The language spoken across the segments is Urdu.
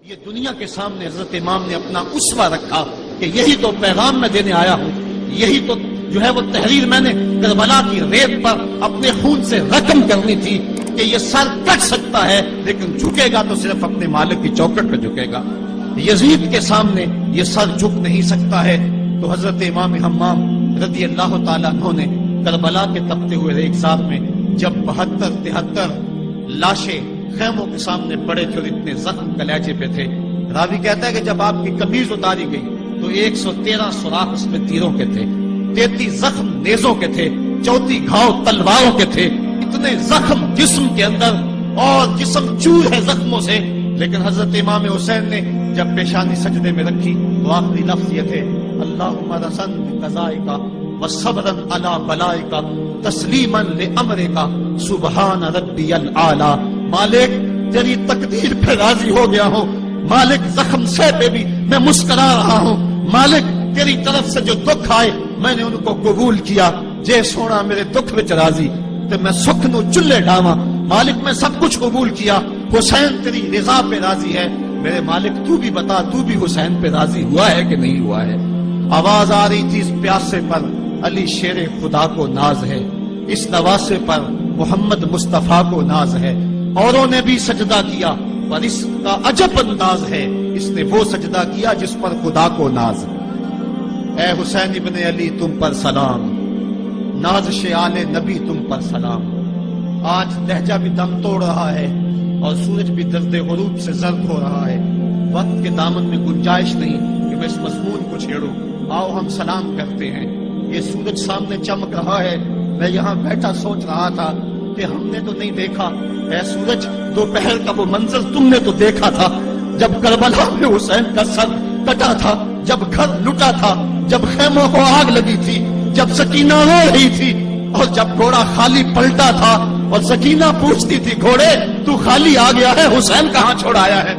یہ دنیا کے سامنے حضرت امام نے اپنا اسوہ رکھا کہ یہی تو پیغام میں دینے آیا ہوں، یہی تو جو ہے وہ تحریر میں نے کربلا کی ریت پر اپنے خون سے رقم کرنی تھی کہ یہ سر کٹ سکتا ہے لیکن جھکے گا تو صرف اپنے مالک کی چوکٹ پہ جھکے گا، یزید کے سامنے یہ سر جھک نہیں سکتا ہے۔ تو حضرت امام حمام رضی اللہ تعالیٰ عنہ نے کربلا کے تپتے ہوئے ریگزار میں جب 72-73 لاشیں خیموں کے سامنے پڑے تھے اور اتنے زخم کلیجے پہ تھے، راوی کہتا ہے کہ جب آپ کی قمیض اتاری گئی تو 113 سوراخ اس میں تیروں کے تھے، 33 زخم نیزوں کے تھے، 34 گھاؤ تلواروں کے تھے، اتنے زخم جسم کے اندر اور جسم چور ہے زخموں سے۔ لیکن حضرت امام حسین نے جب پیشانی سجدے میں رکھی تو آخری لفظ یہ تھے، اللہم رسن بقضائک وصبرا علی بلائک تسلیما لامرک سبحان ربی الاعلی۔ مالک تیری تقدیر پہ راضی ہو گیا ہوں، مالک زخم سے پہ بھی میں مسکرا رہا ہوں، مالک تیری طرف سے جو دکھ آئے میں نے ان کو قبول کیا، جے سونا میرے دکھ وچ راضی تے میں سکھ نو چلے ڈاواں، مالک میں سب کچھ قبول کیا، حسین تیری رضا پہ راضی ہے، میرے مالک تو بھی بتا تو بھی حسین پہ راضی ہوا ہے کہ نہیں ہوا ہے۔ آواز آ رہی تھی اس پیاسے پر علی شیر خدا کو ناز ہے، اس نواسے پر محمد مصطفیٰ کو ناز ہے، اوروں نے بھی سجدہ کیا پر اس کا عجب انداز ہے، اس نے وہ سجدہ کیا جس پر خدا کو ناز ہے۔ اے حسین ابن علی تم پر سلام، نازش آل نبی تم پر سلام۔ آج لہجہ بھی دم توڑ رہا ہے اور سورج بھی درد غروب سے زرد ہو رہا ہے، وقت کے دامن میں گنجائش نہیں کہ میں اس مضمون کو چھیڑوں، آؤ ہم سلام کرتے ہیں۔ یہ سورج سامنے چمک رہا ہے، میں یہاں بیٹھا سوچ رہا تھا کہ ہم نے تو نہیں دیکھا، اے سورج دوپہر کا وہ منظر تم نے تو دیکھا تھا جب کربلا میں حسین کا سر کٹا تھا، جب گھر لٹا تھا، جب خیموں کو آگ لگی تھی، جب سکینہ رو رہی تھی اور جب گھوڑا خالی پلٹا تھا اور سکینہ پوچھتی تھی گھوڑے تو خالی آ گیا ہے، حسین کہاں چھوڑایا ہے۔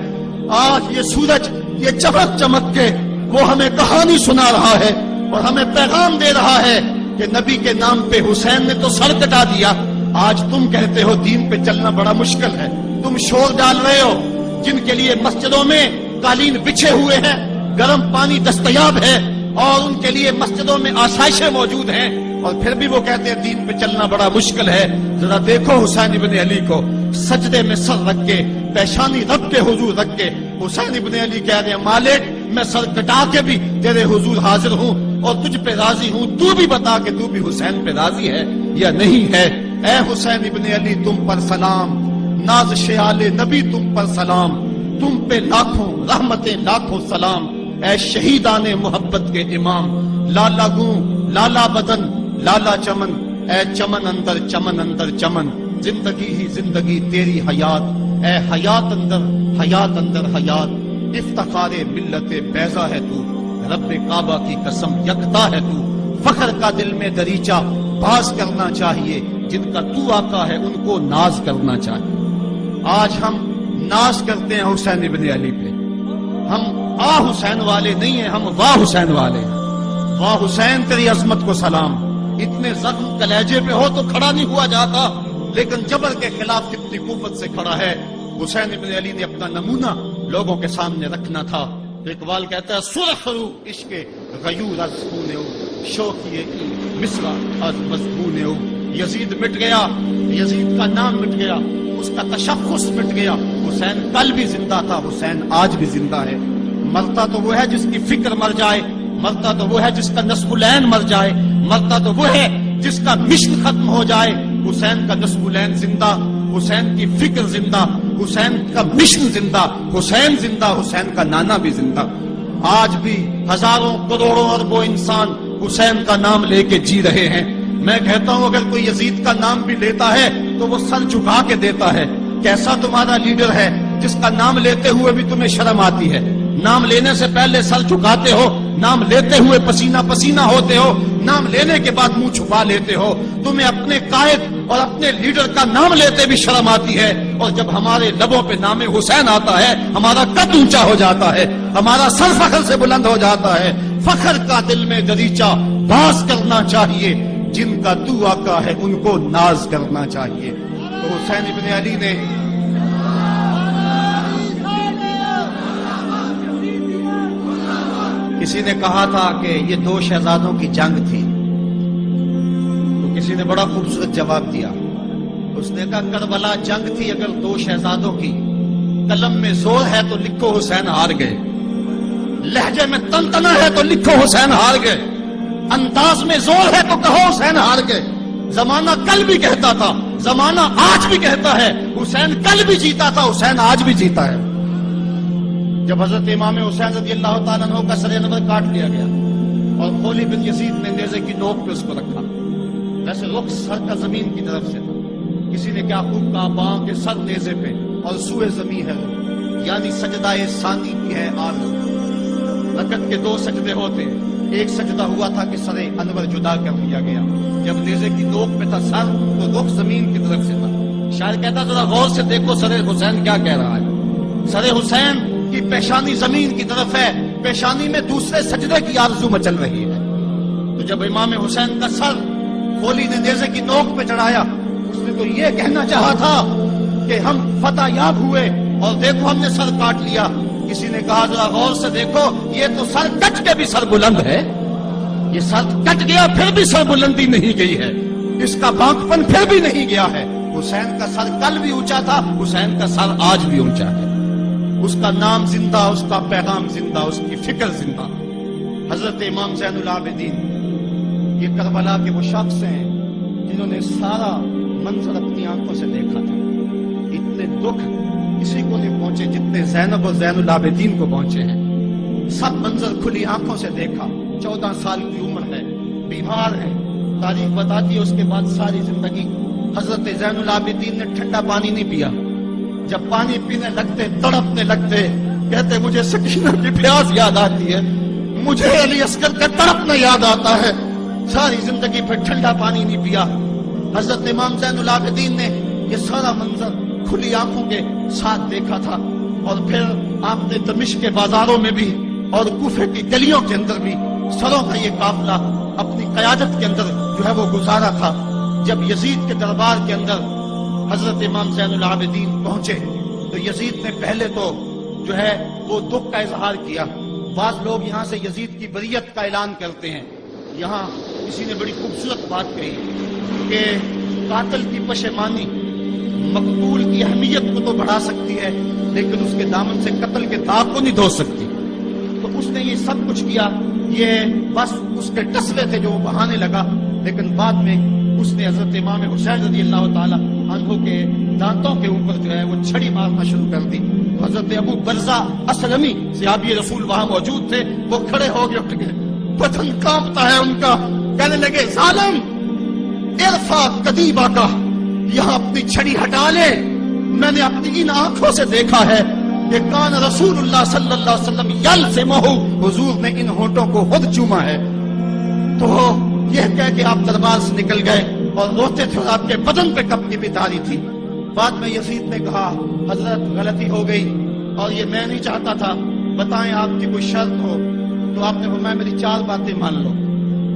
آج یہ سورج یہ چمک چمک کے وہ ہمیں کہانی سنا رہا ہے اور ہمیں پیغام دے رہا ہے کہ نبی کے نام پہ حسین نے تو سر کٹا دیا۔ آج تم کہتے ہو دین پہ چلنا بڑا مشکل ہے، تم شور ڈال رہے ہو، جن کے لیے مسجدوں میں قالین بچھے ہوئے ہیں، گرم پانی دستیاب ہے اور ان کے لیے مسجدوں میں آسائشیں موجود ہیں، اور پھر بھی وہ کہتے ہیں دین پہ چلنا بڑا مشکل ہے۔ ذرا دیکھو حسین ابن علی کو سجدے میں سر رکھ کے، پیشانی رب کے حضور رکھ کے حسین ابن علی کہہ رہے ہیں مالک میں سر کٹا کے بھی تیرے حضور حاضر ہوں اور تجھ پہ راضی ہوں، تو بھی بتا کہ تو بھی حسین پہ راضی ہے یا نہیں ہے۔ اے حسین ابن علی تم پر سلام، نازش آل نبی تم پر سلام، تم پہ لاکھوں رحمتیں لاکھوں سلام۔ اے شہیدان محبت کے امام، لالا گوں لالا بدن لالا چمن، اے چمن اندر چمن اندر چمن، زندگی ہی زندگی تیری حیات، اے حیات اندر حیات اندر حیات، افتخار ملت بیضا ہے تو، رب کعبہ کی قسم یکتا ہے تو، فخر کا دل میں دریچہ باز کرنا چاہیے، جن کا تو آقا ہے ان کو ناز کرنا چاہیے۔ آج ہم ناز کرتے ہیں حسین ابن علی پہ، ہم آ حسین والے نہیں ہیں، ہم واہ حسین والے ہیں۔ واہ حسین تیری عظمت کو سلام، اتنے زخم کلیجے پہ ہو تو کھڑا نہیں ہوا جاتا، لیکن جبر کے خلاف کتنی قوت سے کھڑا ہے۔ حسین ابن علی نے اپنا نمونہ لوگوں کے سامنے رکھنا تھا۔ اقبال کہتا ہے سرخ رو عشق غیور از خونے ہو، شوقی مصرع از مضمون ہو۔ یزید مٹ گیا، یزید کا نام مٹ گیا، اس کا تشخص مٹ گیا، حسین کل بھی زندہ تھا، حسین آج بھی زندہ ہے۔ مرتا تو وہ ہے جس کی فکر مر جائے، مرتا تو وہ ہے جس کا نصب العین مر جائے، مرتا تو وہ ہے جس کا مشن ختم ہو جائے۔ حسین کا نصب العین زندہ، حسین کی فکر زندہ، حسین کا مشن زندہ، حسین زندہ، حسین کا نانا بھی زندہ۔ آج بھی ہزاروں کروڑوں اربوں انسان حسین کا نام لے کے جی رہے ہیں۔ میں کہتا ہوں اگر کوئی یزید کا نام بھی لیتا ہے تو وہ سر جھکا کے دیتا ہے۔ کیسا تمہارا لیڈر ہے جس کا نام لیتے ہوئے بھی تمہیں شرم آتی ہے؟ نام لینے سے پہلے سر جھکاتے ہو، نام لیتے ہوئے پسینہ پسینہ ہوتے ہو، نام لینے کے بعد منہ چھپا لیتے ہو۔ تمہیں اپنے قائد اور اپنے لیڈر کا نام لیتے بھی شرم آتی ہے، اور جب ہمارے لبوں پہ نام حسین آتا ہے ہمارا قد اونچا ہو جاتا ہے، ہمارا سر فخر سے بلند ہو جاتا ہے۔ فخر کا دل میں دریچہ باز کرنا چاہیے، جن کا تو آقا ہے ان کو ناز کرنا چاہیے۔ تو حسین ابن علی نے کسی نے کہا تھا کہ یہ دو شہزادوں کی جنگ تھی، تو کسی نے بڑا خوبصورت جواب دیا. اس نے کہا کربلا جنگ تھی اگر دو شہزادوں کی، قلم میں زور ہے تو لکھو حسین ہار گئے، لہجے میں تنتنا ہے تو لکھو حسین ہار گئے، انداز میں زور ہے تو کہو حسین ہار گئے. زمانہ کل بھی کہتا تھا، زمانہ آج بھی کہتا ہے، حسین کل بھی جیتا تھا، حسین آج بھی جیتا ہے. جب حضرت امام حسین رضی اللہ تعالیٰ عنہ کا سر انور کاٹ لیا گیا اور خولی بن یزید نے نیزے کی نوک پہ اس کو رکھا، ویسے رخ سر کا زمین کی طرف سے تھا. کسی نے کیا خوب کہا، باں کے سر نیزے پہ اور سوئے زمین ہے وہ، یعنی سجدہ ثانی کی ہے آل. رکعت کے دو سجدے ہوتے ہیں، ایک سجدہ ہوا تھا کہ سر انور جدا کر لیا گیا، جب نیزے کی نوک پہ تھا سر تو رخ زمین کی طرف سے تھا. شاعر کہتا ذرا غور سے دیکھو سر حسین کیا کہہ رہا ہے. سر حسین کی پیشانی زمین کی طرف ہے، پیشانی میں دوسرے سجدے کی آرزو مچل رہی ہے. تو جب امام حسین کا سر خولی نے نیزے کی نوک پہ چڑھایا، اس نے تو یہ کہنا چاہا تھا کہ ہم فتح یاب ہوئے اور دیکھو ہم نے سر کاٹ لیا. کسی نے کہا ذرا غور سے دیکھو، یہ تو سر کٹ کے بھی سر بلند ہے، یہ سر کٹ گیا پھر بھی سر بلندی نہیں گئی ہے، اس کا بانک پن پھر بھی نہیں گیا ہے. حسین کا سر کل بھی اونچا تھا، حسین کا سر آج بھی اونچا ہے. اس کا نام زندہ، اس کا پیغام زندہ، اس کی فکر زندہ. حضرت امام زین العابدین یہ کربلا کے وہ شخص ہیں جنہوں نے سارا منظر اپنی آنکھوں سے دیکھا تھا. اتنے دکھ کسی کو نہیں پہنچے جتنے زینب اور زین العابدین کو پہنچے ہیں. سب منظر کھلی آنکھوں سے دیکھا. 14 سال کی عمر ہے، بیمار ہے، تاریخ بتاتی ہے اس کے بعد ساری زندگی حضرت زین العابدین نے ٹھنڈا پانی نہیں پیا. جب پانی پینے لگتے تڑپنے لگتے، کہتے مجھے سکینہ کی پیاس یاد آتی ہے، مجھے علی اصغر کا تڑپنا یاد آتا ہے. ساری زندگی پھر ٹھنڈا پانی نہیں پیا. حضرت امام زین العابدین نے یہ سارا منظر کھلی آنکھوں کے ساتھ دیکھا تھا. اور پھر آپ نے دمشق کے بازاروں میں بھی اور کوفے کی گلیوں کے اندر بھی سروں کا یہ قافلہ اپنی قیادت کے اندر جو ہے وہ گزارا تھا. جب یزید کے دربار کے اندر حضرت امام زین العابدین پہنچے تو یزید نے پہلے تو جو ہے وہ دکھ کا اظہار کیا. بعض لوگ یہاں سے یزید کی بریت کا اعلان کرتے ہیں. یہاں کسی نے بڑی خوبصورت بات کہی کہ قاتل کی پشیمانی مقتول کی اہمیت کو تو بڑھا سکتی ہے لیکن اس کے دامن سے قتل کے داغ کو نہیں دھو سکتی. تو اس نے یہ سب کچھ کیا، یہ بس اس کے ٹسلے تھے جو وہ بہانے لگا. لیکن بعد میں اس نے حضرت امام حسین رضی اللہ تعالی عنہ کے دانتوں کے اوپر جو ہے وہ چھڑی مارنا شروع کر دی. حضرت ابو برزہ اسلمی صحابی رسول وہاں موجود تھے، وہ کھڑے ہو گئے، اٹھ گئے، بدن کانپتا ہے ان کا. کہنے لگے ظالم ارفع قدیبہ کا، یہاں اپنی چھڑی ہٹا لے. میں نے اپنی ان آنکھوں سے دیکھا ہے کہ کان رسول اللہ صلی اللہ علیہ وسلم یلزمہ، حضور نے ان ہونٹوں کو خود چوما ہے. تو یہ کہہ کہ آپ دربار سے نکل گئے اور روتے تھے اور آپ کے بدن پہ کپڑی بھی تاری تھی. بعد میں یزید نے کہا حضرت غلطی ہو گئی اور یہ میں نہیں چاہتا تھا، بتائیں آپ کی کوئی شرط ہو. تو آپ نے فرمایا میری 4 باتیں مان لو.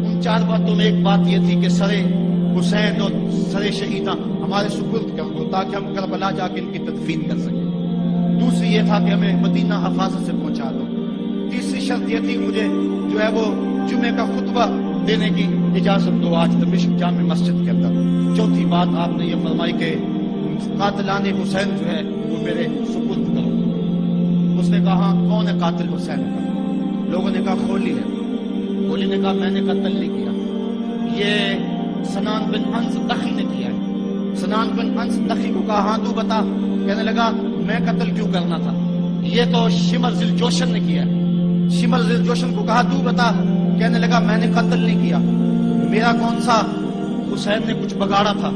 ان 4 باتوں میں ایک بات یہ تھی کہ سر حسین اور سر شہیدہ ہمارے سپرد کر دو تاکہ ہم کربلا جا کے ان کی تدفین کر سکیں. دوسری یہ تھا کہ ہمیں مدینہ حفاظت سے پہنچا دو. تیسری شرط یہ تھی مجھے جو ہے وہ جمعے کا خطبہ دینے کی اجازت دو آج دمشق جامع مسجد کے اندر. چوتھی بات آپ نے یہ فرمائی کہ قاتلان حسین جو ہے وہ میرے سپرد کرو. اس نے کہا کون ہے قاتل حسین کا؟ لوگوں نے کہا خولی ہے. خولی نے کہا میں نے قتل نہیں کیا، یہ سنان بن انس نخی نے کیا ہے. سنان بن انس نخی کو کہا ہاں تو بتا. کہنے لگا میں قتل کیوں کرنا تھا، یہ تو شمر ذی الجوشن نے کیا ہے. شمر ذی الجوشن کو کہا تو بتا. کہنے لگا میں نے قتل نہیں کیا، میرا کون سا حسین نے کچھ بگاڑا تھا،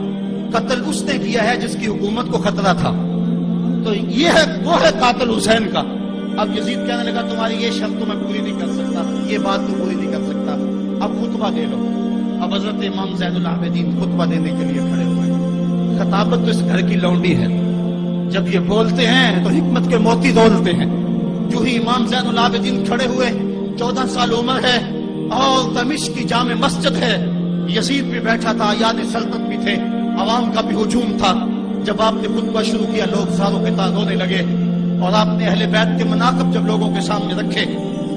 قتل اس نے کیا ہے جس کی حکومت کو خطرہ تھا. تو یہ ہے وہ ہے قاتل حسین کا. اب یزید کہنے لگا تمہاری یہ شرط تو میں پوری نہیں کر سکتا، یہ بات تو پوری نہیں کر سکتا، اب خطبہ دے لو. اب حضرت امام زین العابدین خطبہ دینے کے لیے کھڑے ہوئے. خطابت تو اس گھر کی لونڈی ہے، جب یہ بولتے ہیں تو حکمت کے موتی دولتے ہیں. جو ہی امام زین العابدین کھڑے ہوئے، 14 سال عمر ہے اور دمشق کی جامع مسجد ہے. یزید بھی بیٹھا تھا، یاد سلطنت بھی تھے، عوام کا بھی ہجوم تھا. جب آپ نے خطبہ شروع کیا لوگ ساروں کے تاز ہونے لگے اور آپ نے اہل بیت کے مناقب جب لوگوں کے سامنے رکھے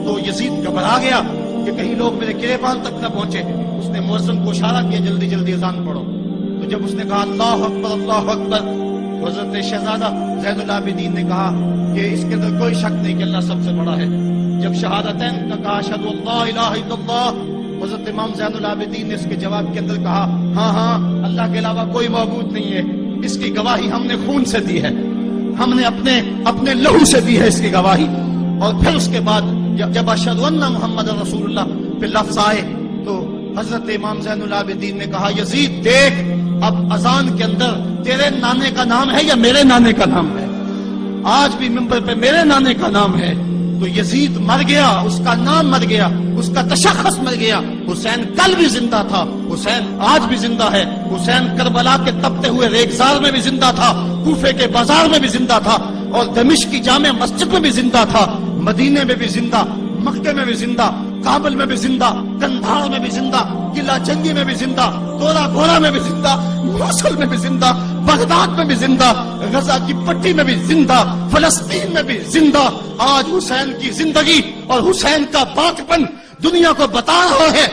تو یزید گھبرا گیا کہ کہیں لوگ میرے گریبان تک نہ پہنچے. اس نے مؤذن کو اشارہ کیا جلدی جلدی اذان پڑھو. تو جب اس نے کہا اللہ اکبر اللہ اکبر تو حضرت شہزادہ زین العابدین نے کہا کہ اس کے اندر کوئی شک نہیں کہ اللہ سب سے بڑا ہے. جب شہادتین کا کہا اشہد ان لا الہ الا اللہ، حضرت امام زین العابدین نے اس کے جواب کے اندر کہا ہاں ہاں اللہ کے علاوہ کوئی معبود نہیں ہے، اس کی گواہی ہم نے خون سے دی ہے، ہم نے اپنے لہو سے دی ہے اس کی گواہی. اور پھر اس کے بعد جب اشہد ان محمد رسول اللہ پہ لفظ آئے تو حضرت امام زین العابدین نے کہا یزید دیکھ اب اذان کے اندر تیرے نانے کا نام ہے یا میرے نانے کا نام ہے؟ آج بھی ممبر پہ میرے نانے کا نام ہے. تو یزید مر گیا، اس کا نام مر گیا، اس کا تشخص مر گیا. حسین کل بھی زندہ تھا، حسین آج بھی زندہ ہے. حسین کربلا کے تپتے ہوئے ریگزار میں بھی زندہ تھا، کوفے کے بازار میں بھی زندہ تھا، اور دمشق کی جامع مسجد میں بھی زندہ تھا، مدینے میں بھی زندہ، مکے میں بھی زندہ، کابل میں بھی زندہ، کندھار میں بھی زندہ، قلعہ جنگی میں بھی زندہ، تورا گھوڑا میں بھی زندہ، موصل میں بھی زندہ، بغداد میں بھی زندہ، غزہ کی پٹی میں بھی زندہ، فلسطین میں بھی زندہ. آج حسین کی زندگی اور حسین کا پاکپن دنیا کو بتا رہا ہے،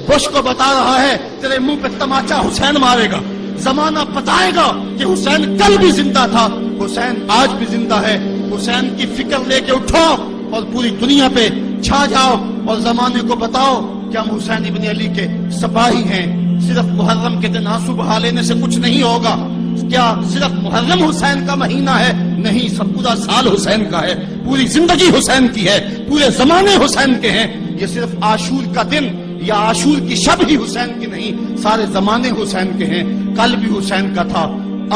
بش کو بتا رہا ہے تیرے منہ پہ تماچا حسین مارے گا. زمانہ بتائے گا کہ حسین کل بھی زندہ تھا، حسین آج بھی زندہ ہے. حسین کی فکر لے کے اٹھو اور پوری دنیا پہ چھا جاؤ اور زمانے کو بتاؤ کہ ہم حسین ابن علی کے سپاہی ہیں. صرف محرم کے دن آنسو بہا لینے سے کچھ نہیں ہوگا. کیا صرف محرم حسین کا مہینہ ہے؟ نہیں، سب پورا سال حسین کا ہے، پوری زندگی حسین کی ہے، پورے زمانے حسین کے ہیں. یہ صرف عاشور کا دن یا عاشور کی شب ہی حسین کی نہیں، سارے زمانے حسین کے ہیں. کل بھی حسین کا تھا،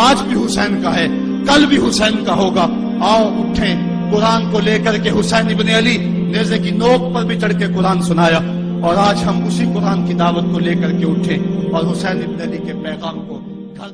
آج بھی حسین کا ہے، کل بھی حسین کا ہوگا. آؤ اٹھیں، قرآن کو لے کر کے حسین ابن علی نیزے کی نوک پر بھی چڑھ کے قرآن سنایا، اور آج ہم اسی قرآن کی دعوت کو لے کر کے اٹھیں اور حسین ابن علی کے پیغام کو گھر